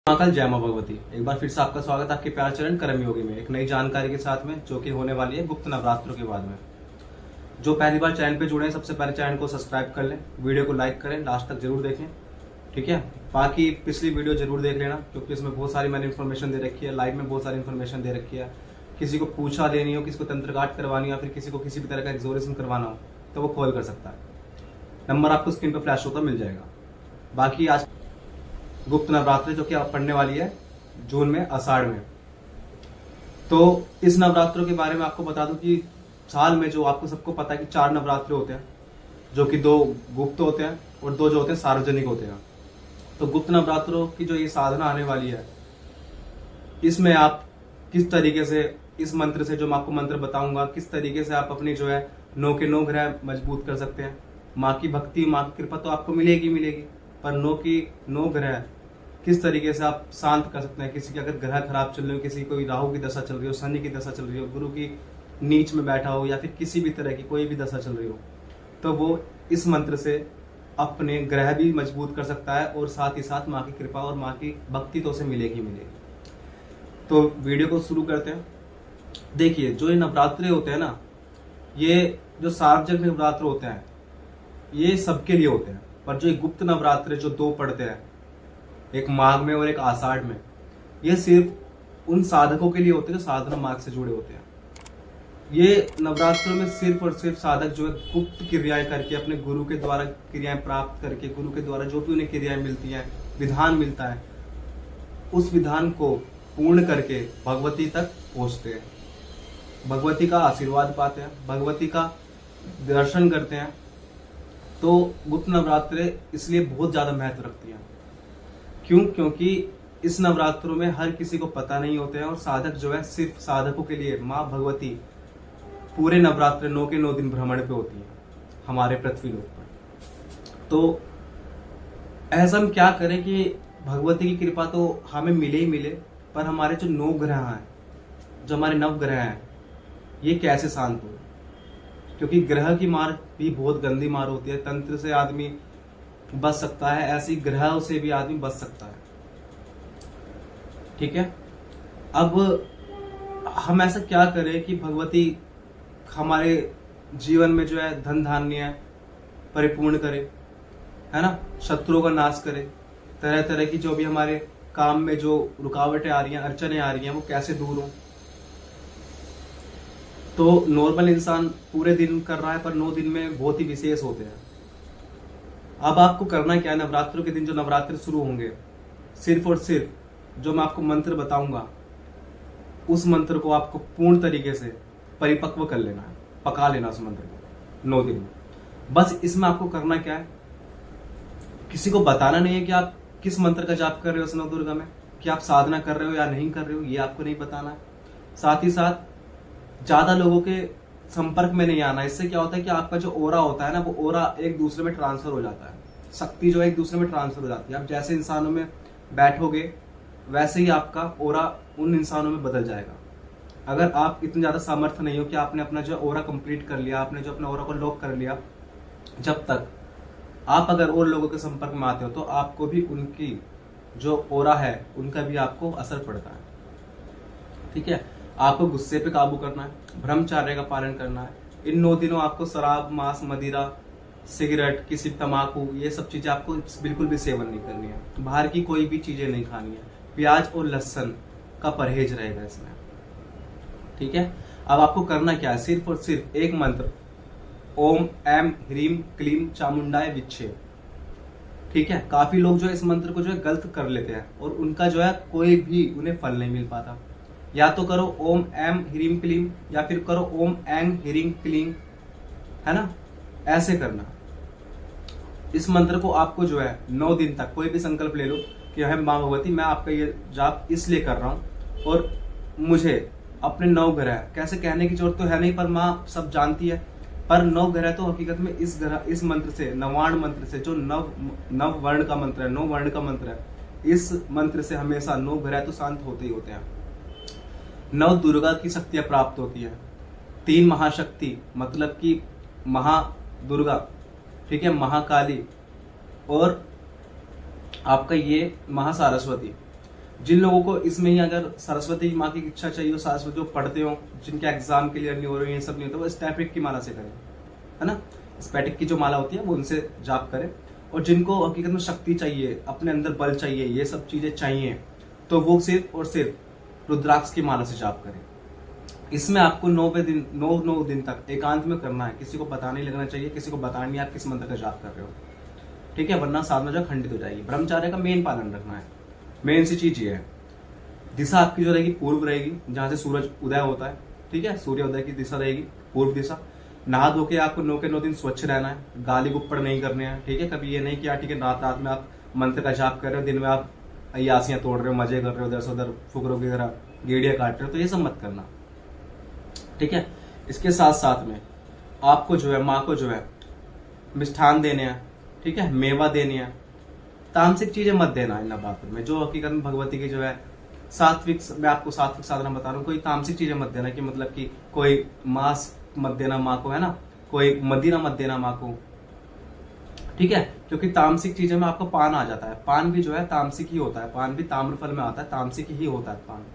महाकाल जय मां भगवती। एक बार फिर से आपका स्वागत है आपके प्यार चरण कर्म योगी में एक नई जानकारी के साथ में, जो कि होने वाली है गुप्त नवरात्रों के बाद में। जो पहली बार चैनल पे जुड़े हैं, सबसे पहले चैनल को सब्सक्राइब कर लें, वीडियो को लाइक करें, लास्ट तक जरूर देखें, ठीक है। बाकी पिछली वीडियो जरूर देख लेना, क्योंकि इसमें बहुत सारी मैंने इन्फॉर्मेशन दे रखी है, लाइव में बहुत सारी इन्फॉर्मेशन दे रखी है। किसी को पूछा लेनी हो, किसी को तंत्र काट करवानी हो, या फिर किसी को किसी भी तरह का एक्सोरेशन करवाना हो, तो वो कॉल कर सकता है। नंबर आपको स्क्रीन पर फ्लैश होता मिल जाएगा। बाकी आज गुप्त नवरात्रि जो कि आप पढ़ने वाली है जून में, आषाढ़ में। तो इस नवरात्रों के बारे में आपको बता दूं कि साल में जो आपको सबको पता है कि 4 नवरात्र होते हैं, जो कि 2 गुप्त होते हैं और 2 जो होते हैं सार्वजनिक होते हैं। तो गुप्त नवरात्रों की जो ये साधना आने वाली है, इसमें आप किस तरीके से इस मंत्र से, जो मैं आपको मंत्र बताऊंगा, किस तरीके से आप अपनी जो है 9 के 9 ग्रह मजबूत कर सकते हैं। माँ की भक्ति, माँ की कृपा तो आपको मिलेगी मिलेगी, पर 9 की 9 ग्रह किस तरीके से आप शांत कर सकते हैं। किसी के अगर ग्रह खराब चल रहे हो, किसी कोई राहु की दशा चल रही हो, शनि की दशा चल रही हो, गुरु की नीच में बैठा हो, या फिर किसी भी तरह की कोई भी दशा चल रही हो, तो वो इस मंत्र से अपने ग्रह भी मजबूत कर सकता है, और साथ ही साथ माँ की कृपा और माँ की भक्ति तो उसे मिलेगी मिलेगी। तो वीडियो को शुरू करते हैं। देखिए, जो ये नवरात्रे होते हैं ना, ये जो सार्वजनिक नवरात्र होते हैं ये सबके लिए होते हैं, पर जो ये गुप्त नवरात्र जो 2 पड़ते हैं, एक माघ में और एक आषाढ़ में, ये सिर्फ उन साधकों के लिए होते हैं जो साधना मार्ग से जुड़े होते हैं। ये नवरात्रों में सिर्फ और सिर्फ साधक जो है गुप्त क्रियाएं करके, अपने गुरु के द्वारा क्रियाएं प्राप्त करके, गुरु के द्वारा जो भी उन्हें क्रियाएं मिलती हैं, विधान मिलता है, उस विधान को पूर्ण करके भगवती तक पहुंचते हैं, भगवती का आशीर्वाद पाते हैं, भगवती का दर्शन करते हैं। तो गुप्त नवरात्रे इसलिए बहुत ज्यादा महत्व रखती है। क्यों? क्योंकि इस नवरात्रों में हर किसी को पता नहीं होते हैं, और साधक जो है सिर्फ साधकों के लिए माँ भगवती पूरे नवरात्र 9 के 9 दिन भ्रमण पे होती है हमारे पृथ्वी लोक पर। तो ऐसा हम क्या करें कि भगवती की कृपा तो हमें मिले ही मिले, पर हमारे जो 9 ग्रह हैं, जो हमारे 9 ग्रह हैं, ये कैसे शांत हो। क्योंकि ग्रह की मार भी बहुत गंदी मार होती है। तंत्र से आदमी बच सकता है, ऐसी ग्रहों से भी आदमी बच सकता है, ठीक है। अब हम ऐसा क्या करें कि भगवती हमारे जीवन में जो है धन धान्य परिपूर्ण करे, है ना, शत्रुओं का नाश करे, तरह तरह की जो भी हमारे काम में जो रुकावटें आ रही हैं, अड़चने आ रही हैं, वो कैसे दूर हो। तो नॉर्मल इंसान पूरे दिन कर रहा है, पर 9 दिन में बहुत ही विशेष होते हैं। अब आपको करना क्या है, नवरात्रों के दिन जो नवरात्र शुरू होंगे, सिर्फ और सिर्फ जो मैं आपको मंत्र बताऊंगा, उस मंत्र को आपको पूर्ण तरीके से परिपक्व कर लेना है, पका लेना उस मंत्र को 9 दिन में। बस इसमें आपको करना क्या है, किसी को बताना नहीं है कि आप किस मंत्र का जाप कर रहे हो उस नवदुर्गा में, कि आप साधना कर रहे हो या नहीं कर रहे हो, ये आपको नहीं बताना है। साथ ही साथ ज्यादा लोगों के संपर्क में नहीं आना। इससे क्या होता है कि आपका जो ओरा होता है ना, वो ओरा एक दूसरे में ट्रांसफर हो जाता है, शक्ति जो है एक दूसरे में ट्रांसफर हो जाती है। आप जैसे इंसानों में बैठोगे, वैसे ही आपका ओरा उन इंसानों में बदल जाएगा। अगर आप इतने ज्यादा सामर्थ्य नहीं हो कि आपने अपना जो ओरा कंप्लीट कर लिया, आपने जो अपना ओरा को लॉक कर लिया, जब तक आप अगर और लोगों के संपर्क में आते हो, तो आपको भी उनकी जो ओरा है उनका भी आपको असर पड़ता है, ठीक है। आपको गुस्से पे काबू करना है, ब्रह्मचर्य का पालन करना है। इन 9 दिनों आपको शराब, मांस, मदिरा, सिगरेट, किसी तंबाकू, ये सब चीजें आपको बिल्कुल भी सेवन नहीं करनी है। बाहर की कोई भी चीजें नहीं खानी है। प्याज और लहसुन का परहेज रहेगा इसमें, ठीक है। अब आपको करना क्या है, सिर्फ और सिर्फ एक मंत्र, ओम ऐम ह्रीम क्लीम चामुंडाय विच्छे, ठीक है। काफी लोग जो है इस मंत्र को जो है गलत कर लेते हैं, और उनका जो है कोई भी उन्हें फल नहीं मिल पाता। या तो करो ओम ऐम ह्रीम क्लीम, या फिर करो ओम ऐंग ह्रीम क्लीम, है ना, ऐसे करना। इस मंत्र को आपको जो है 9 दिन तक कोई भी संकल्प ले लो कि है माँ भगवती, मैं आपका ये जाप इसलिए कर रहा हूँ, और मुझे अपने 9 ग्रह, कैसे कहने की जरूरत तो है नहीं, पर माँ सब जानती है, पर 9 ग्रह तो हकीकत में इस मंत्र से, नवाण मंत्र से, जो नव वर्ण का मंत्र है, 9 वर्ण का मंत्र है, इस मंत्र से हमेशा 9 ग्रह तो शांत होते ही होते हैं। 9 दुर्गा की शक्तियां प्राप्त होती है। 3 महाशक्ति, मतलब कि महादुर्गा, ठीक है, महाकाली, और आपका ये महासारस्वती, जिन लोगों को इसमें ही अगर सरस्वती माँ की इच्छा चाहिए हो, सरस्वती जो पढ़ते हो, जिनके एग्जाम क्लियर नहीं हो रहे, ये सब नहीं होता, वो स्टैटिक की माला से करें, है ना। स्टैटिक की जो माला होती है वो उनसे जाप करें। और जिनको हकीकत में शक्ति चाहिए, अपने अंदर बल चाहिए, ये सब चीजें चाहिए, तो वो सिर्फ और सिर्फ रुद्राक्ष की माला से जाप करें। इसमें आपको 9 दिन तक एकांत में करना है, किसी को पता नहीं लगना चाहिए, किसी को बताना नहीं आप किस मंत्र का जाप कर रहे हो, ठीक है, वरना साधना जो खंडित हो जाएगी। ब्रह्मचार्य का मेन पालन रखना है। मेन सी चीज ये है, दिशा आपकी जो रहेगी पूर्व रहेगी, जहां से सूरज उदय होता है, ठीक है, सूर्योदय की दिशा रहेगी पूर्व दिशा। नहा धो के आपको 9 दिन स्वच्छ रहना है, गाली गुप्पड़ नहीं करने हैं, ठीक है। कभी ये नहीं किया, ठीक है, रात में आप मंत्र का जाप कर रहे हो, दिन में आप अयासियां तोड़ रहे हो, मजे कर रहे हो, उधर से उधर फुकरों की तरह गेड़ियां काट रहे हो, तो ये सब मत करना, ठीक है। इसके साथ साथ में आपको जो है माँ को जो है मिष्ठान देने हैं, ठीक है, मेवा देने हैं। तामसिक चीजें मत देना इन नवरात्र में, जो हकीकत में भगवती की जो है सात्विक, मैं आपको सात्विक साधना बता रहा हूँ, कोई तामसिक चीजें मत देना, कि मतलब कि कोई मांस मत देना माँ को, है ना, कोई मदिरा मत देना माँ को, ठीक है, क्योंकि तामसिक चीजों में आपको पान आ जाता है। पान भी जो है तामसिक ही होता है, पान भी ताम्रफल में आता है, तामसिक ही होता है पान,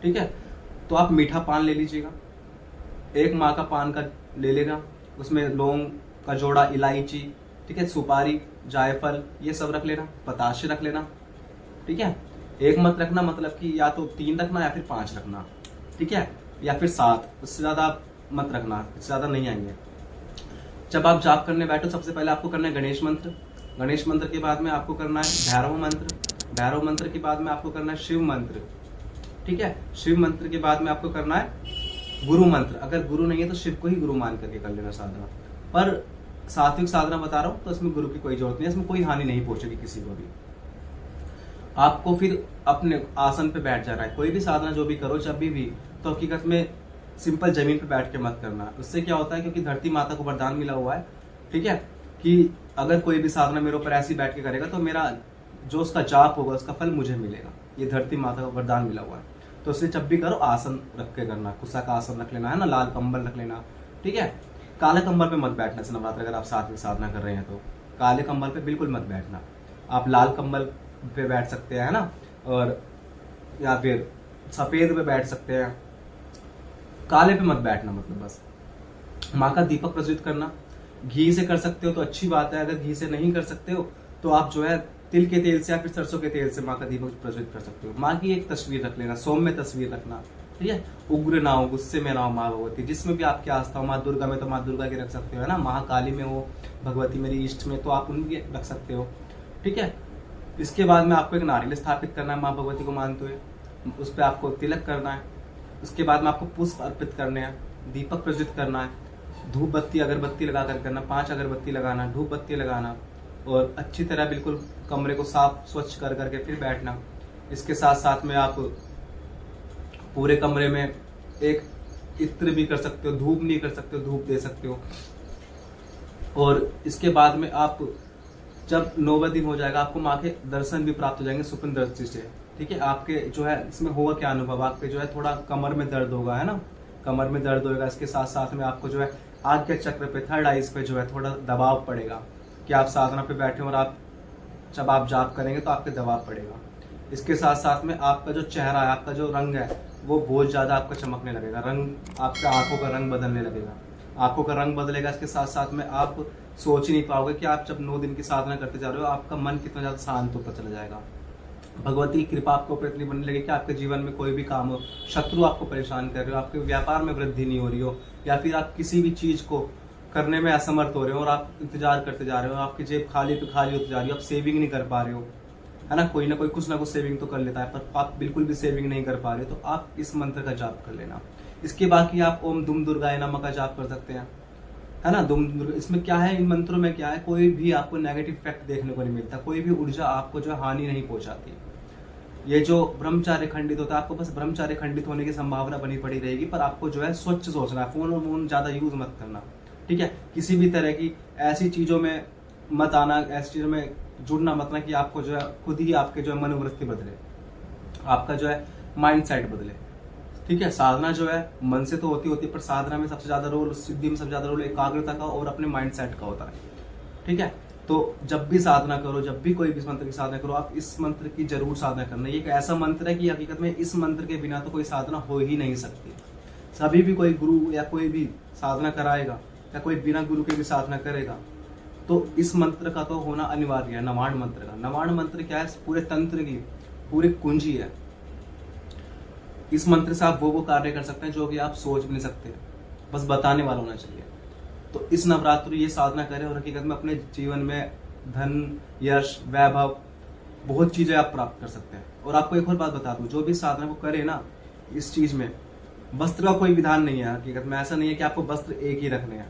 ठीक है। तो आप मीठा पान ले लीजिएगा, एक माँ का पान का ले लेगा, उसमें लौंग का जोड़ा, इलायची, ठीक है, सुपारी, जायफल, ये सब रख लेना, पताशे रख लेना, ठीक है। एक मत रखना, मतलब कि या तो 3 रखना या फिर 5 रखना, ठीक है, या फिर 7, उससे ज्यादा आप मत रखना, इससे ज्यादा नहीं आएंगे। जब आप जाप करने बैठो, सबसे पहले आपको करना है गणेश मंत्र, गणेश मंत्र के बाद में आपको करना है भैरव मंत्र, भैरव मंत्र के बाद में आपको करना है शिव मंत्र, ठीक है, शिव मंत्र के बाद में आपको करना है गुरु मंत्र। अगर गुरु नहीं है तो शिव को ही गुरु मान करके कर लेना साधना। पर सात्विक साधना बता रहा हूं, तो इसमें गुरु की कोई जरूरत नहीं है, इसमें कोई हानि नहीं पहुंचेगी किसी को भी। आपको फिर अपने आसन पे बैठ जाना है। कोई भी साधना जो भी करो जब भी, तो हकीकत में सिंपल जमीन पे बैठ के मत करना। उससे क्या होता है, क्योंकि धरती माता को वरदान मिला हुआ है, ठीक है, कि अगर कोई भी साधना मेरे ऊपर ऐसी बैठ के करेगा तो मेरा जो उसका जाप होगा उसका फल मुझे मिलेगा। ये धरती माता को वरदान मिला हुआ है। तो इसलिए जब भी करो आसन रख के करना, कुसा का आसन रख लेना, है ना, लाल कंबल रख लेना, ठीक है। काले कंबल पे मत बैठना इस नवरात्र, अगर आप सात्विक साधना कर रहे हैं तो काले कंबल पे बिल्कुल मत बैठना। आप लाल कंबल पे बैठ सकते हैं, है ना, और या फिर सफेद पे बैठ सकते हैं, काले पे मत बैठना। मतलब बस माँ का दीपक प्रज्वलित करना, घी से कर सकते हो तो अच्छी बात है, अगर घी से नहीं कर सकते हो तो आप जो है तिल के तेल से या फिर सरसों के तेल से माँ का दीपक प्रज्वलित कर सकते हो। माँ की एक तस्वीर रख लेना, सौम्य तस्वीर रखना, ठीक है, उग्र ना हो, गुस्से में ना हो माँ भगवती, जिसमें भी आपकी आस्था हो। माँ दुर्गा में तो माँ दुर्गा की रख सकते हो, है ना, महाकाली में हो भगवती मेरी इष्ट में, तो आप उनकी रख सकते हो, ठीक है। इसके बाद में आपको एक नारियल स्थापित करना है माँ भगवती को मानते हुए, उस पर आपको तिलक करना है। उसके बाद में आपको पुष्प अर्पित करने हैं, दीपक प्रज्वलित करना है, धूप बत्ती अगरबत्ती लगा कर करना, 5 अगरबत्ती लगाना, धूप बत्ती लगाना, और अच्छी तरह बिल्कुल कमरे को साफ स्वच्छ कर करके फिर बैठना। इसके साथ साथ में आप पूरे कमरे में एक इत्र भी कर सकते हो, धूप नहीं कर सकते हो, धूप दे सकते हो। और इसके बाद में आप जब 9वें दिन हो जाएगा, आपको माँ के दर्शन भी प्राप्त हो जाएंगे स्वप्न दृष्टि से, ठीक है। आपके जो है इसमें होगा क्या अनुभव, आपके जो है थोड़ा कमर में दर्द होगा, है ना, कमर में दर्द होगा। इसके साथ साथ में आपको जो है आज्ञा चक्र पे, थर्ड आइज पे जो है थोड़ा दबाव पड़ेगा, कि आप साधना पे बैठे और आप जब आप जाप करेंगे तो आपके दबाव पड़ेगा। इसके साथ साथ में आपका जो चेहरा है, आपका जो रंग है, वो बहुत ज्यादा आपका चमकने लगेगा, रंग आपका आंखों का रंग बदलने लगेगा, आंखों का रंग बदलेगा। इसके साथ साथ में आप सोच ही नहीं पाओगे कि आप जब 9 दिन की साधना करते जा रहे हो, आपका मन कितना ज्यादा शांत होता चला जाएगा। भगवती की कृपा आपको ऊपर इतनी बनने लगी कि आपके जीवन में कोई भी काम हो, शत्रु आपको परेशान कर रहे हो, आपके व्यापार में वृद्धि नहीं हो रही हो, या फिर आप किसी भी चीज को करने में असमर्थ हो रहे हो और आप इंतजार करते जा रहे हो, आपकी जेब खाली पे खाली होती जा रही हो, आप सेविंग नहीं कर पा रहे हो, है ना, कोई ना कोई कुछ ना कुछ सेविंग तो कर लेता है, पर आप बिल्कुल भी सेविंग नहीं कर पा रहे, तो आप इस मंत्र का जाप कर लेना। इसके बाकी आप ओम दुम दुर्गाय नमः का जाप कर सकते हैं, है ना, दुम दुर्गा। इसमें क्या है, इन मंत्रों में क्या है, कोई भी आपको नेगेटिव इफेक्ट देखने को नहीं मिलता, कोई भी ऊर्जा आपको जो हानि नहीं पहुंचाती। ये जो ब्रह्मचार्य खंडित होता है, आपको बस ब्रह्मचार्य खंडित होने की संभावना बनी पड़ी रहेगी, पर आपको जो है स्वच्छ सोचना है, फोन और फोन ज्यादा यूज मत करना, ठीक है। किसी भी तरह की ऐसी चीजों में मत आना, ऐसी चीजों में जुड़ना मत ना कि आपको जो है खुद ही आपके जो है मनोवृत्ति बदले, आपका जो है माइंड सेट बदले, ठीक है। साधना जो है मन से तो होती है, पर साधना में सबसे ज्यादा रोल, सिद्धि में सबसे ज्यादा रोल एकाग्रता का और अपने माइंड सेट का होता है, ठीक है। तो जब भी साधना करो, जब भी कोई भी इस मंत्र की साधना करो, आप इस मंत्र की जरूर साधना करना। ये एक ऐसा मंत्र है कि हकीकत में इस मंत्र के बिना तो कोई साधना हो ही नहीं सकती। सभी भी कोई गुरु या कोई भी साधना कराएगा या कोई बिना गुरु के भी साधना करेगा, तो इस मंत्र का तो होना अनिवार्य है, नवाण मंत्र का। नवाण मंत्र क्या है? पूरे तंत्र की पूरी कुंजी है। इस मंत्र से आप वो कार्य कर सकते हैं जो कि आप सोच भी नहीं सकते, बस बताने वाला होना चाहिए। तो इस नवरात्र ये साधना करें और हकीकत में अपने जीवन में धन, यश, वैभव, बहुत चीजें आप प्राप्त कर सकते हैं। और आपको एक और बात बता दूं, जो भी साधना को करे ना, इस चीज में वस्त्र का कोई विधान नहीं है। हकीकत में ऐसा नहीं है कि आपको वस्त्र एक ही रखने हैं,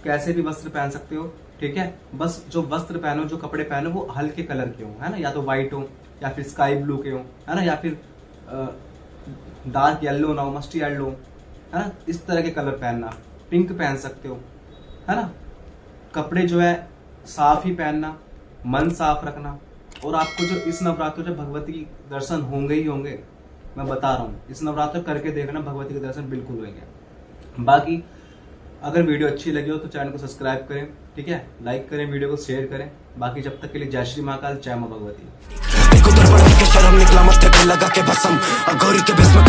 कैसे भी वस्त्र पहन सकते हो, ठीक है। बस जो वस्त्र पहनो, जो कपड़े पहनो, वो हल्के कलर के हो, है ना, या तो व्हाइट हो या फिर स्काई ब्लू के हो, है ना, या फिर डार्क येलो ना हो, मस्टी येलो, है ना, इस तरह के कलर पहनना। पिंक पहन सकते हो, है ना। कपड़े जो है साफ ही पहनना, मन साफ रखना। और आपको जो इस नवरात्र जब भगवती के दर्शन होंगे ही होंगे, मैं बता रहा हूँ, इस नवरात्र करके देखना, भगवती के दर्शन बिल्कुल होंगे। बाकी अगर वीडियो अच्छी लगी हो तो चैनल को सब्सक्राइब करें, ठीक है, लाइक करें, वीडियो को शेयर करें। बाकी जब तक के लिए जय श्री महाकाल, जय मां भगवती। शर्म निकला मत्थे पे लगा के भसम, गौरी के बेस में